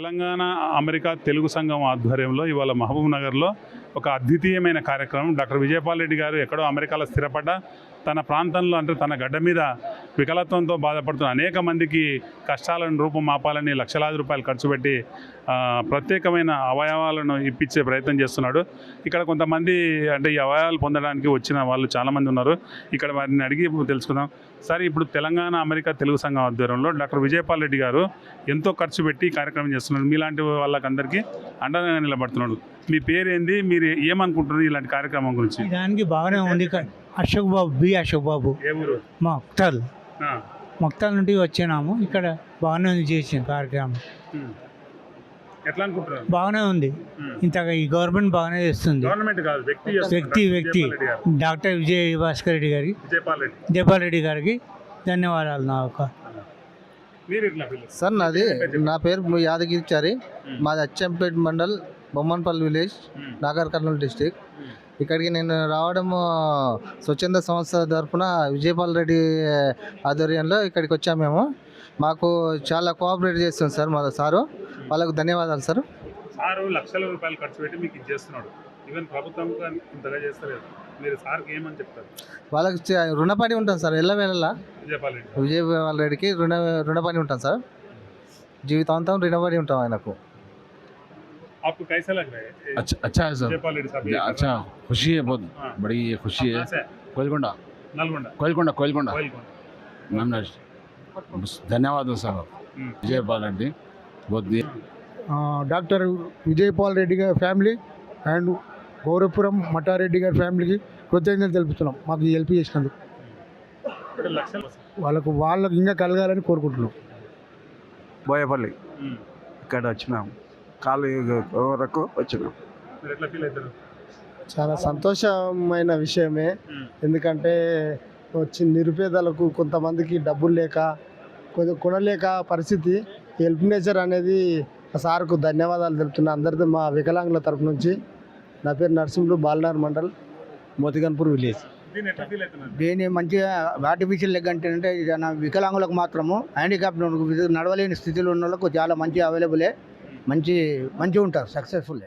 Telangana America Telugu సంఘం ఆధ్వర్యంలో ఇవాళ మహబూబ్ నగర్లో ఒక అద్వితీయమైన కార్యక్రమం. డాక్టర్ విజయపాల్ రెడ్డి గారు ఎక్కడో అమెరికాలో స్థిరపడ్డ తన ప్రాంతంలో అంటే తన గడ్డ మీద వికలత్వంతో బాధపడుతున్న అనేక మందికి కష్టాలను రూపుమాపాలని లక్షలాది రూపాయలు ఖర్చు పెట్టి ప్రత్యేకమైన అవయవాలను ఇప్పించే ప్రయత్నం చేస్తున్నాడు. ఇక్కడ కొంతమంది అంటే ఈ అవయవాలు పొందడానికి వచ్చిన వాళ్ళు చాలామంది ఉన్నారు. ఇక్కడ వారిని అడిగి తెలుసుకుందాం. సార్, ఇప్పుడు తెలంగాణ అమెరికా తెలుగు సంఘం ఆధ్వర్యంలో డాక్టర్ విజయపాల్ రెడ్డి గారు ఎంతో ఖర్చు పెట్టి ఈ కార్యక్రమం చేస్తున్నారు. మీలాంటి వాళ్ళకందరికీ అండగా నిలబడుతున్నాడు. మీ పేరు ఏంది, మీరు ఏమనుకుంటున్నారు ఇలాంటి కార్యక్రమం గురించి? దానికి బాగానే ఉంది. అశోక్ బాబు, అశోక్ బాబు, మక్తల్ నుండి వచ్చినాము. ఇక్కడ బాగానే ఉంది, చేసిన కార్యక్రమం ఎట్లా అనుకుంటున్నారు? బాగానే ఉంది. ఇంతగా ఈ గవర్నమెంట్ బాగానే చేస్తుంది. వ్యక్తి డాక్టర్ విజయభాస్కర్ రెడ్డి గారికి, జయపాల్ రెడ్డి గారికి ధన్యవాదాలు. నా ఒక సార్, నా పేరు యాదగిరిచారి. మాది అచ్చంపేట్ మండల్, బొమ్మన్పల్లి విలేజ్, నాగర్ కర్నూలు డిస్టిక్. ఇక్కడికి నేను రావడము స్వచ్ఛంద సంస్థ తరఫున విజయపాల్ రెడ్డి ఆధ్వర్యంలో ఇక్కడికి వచ్చాము. మేము మాకు చాలా కోఆపరేట్ చేస్తుంది సార్ మా సారు. వాళ్ళకు ధన్యవాదాలు సార్. సారు లక్షల రూపాయలు ఖర్చు పెట్టి మీకు ఇచ్చేస్తున్నాడు. ఈవెన్ ప్రభుత్వం ఇంతగా చేస్తలేదు. మీరు సార్కి ఏమని చెప్తారు? వాళ్ళకి రుణపడి ఉంటాం సార్. ఎల్లవేళలా విజయపాల్ రెడ్డికి రుణపడి ఉంటాం సార్. జీవితాంతం రుణపడి ఉంటాం ఆయనకు. आपको कैसा लग रहा है? अच्छा है सर, अच्छा खुशी है, बहुत बड़ी खुशी है। कोयलकोंडा कोयलकोंडा धन्यवाद सर विजयपाल रेड्डी बहुत డాక్టర్ విజయపాల్ రెడ్డి గారి ఫ్యామిలీ అండ్ గౌరవపురం మఠారెడ్డి గారి ఫ్యామిలీకి కృతజ్ఞతలు తెలుపుతున్నాం. మాకు హెల్ప్ చేసినందుకు వాళ్ళకు ఇంకా కలగాలని కోరుకుంటున్నాం. బోయపల్లి ఇక్కడ వచ్చినాం, కాలు వరకు వచ్చినాం. చాలా సంతోషమైన విషయమే. ఎందుకంటే నిరుపేదలకు కొంతమందికి డబ్బులు లేక కొనలేక పరిస్థితి. హెల్ప్ నేచర్ అనేది సార్కు ధన్యవాదాలు తెలుపుతున్నా అందరితో మా వికలాంగుల తరపు నుంచి. నా పేరు నరసింహులు, బాలనగర్ మండల్, మోతిగన్పూర్ విలేజ్. దీన్ని మంచిగా ఆర్టిఫిషియల్ లెగ్ అంటే వికలాంగులకు మాత్రము, హ్యాండిక్యాప్ నడవలేని స్థితిలో ఉన్న వాళ్ళకు చాలా మంచి అవైలబులే, మంచిగా ఉంటారు, సక్సెస్ఫుల్.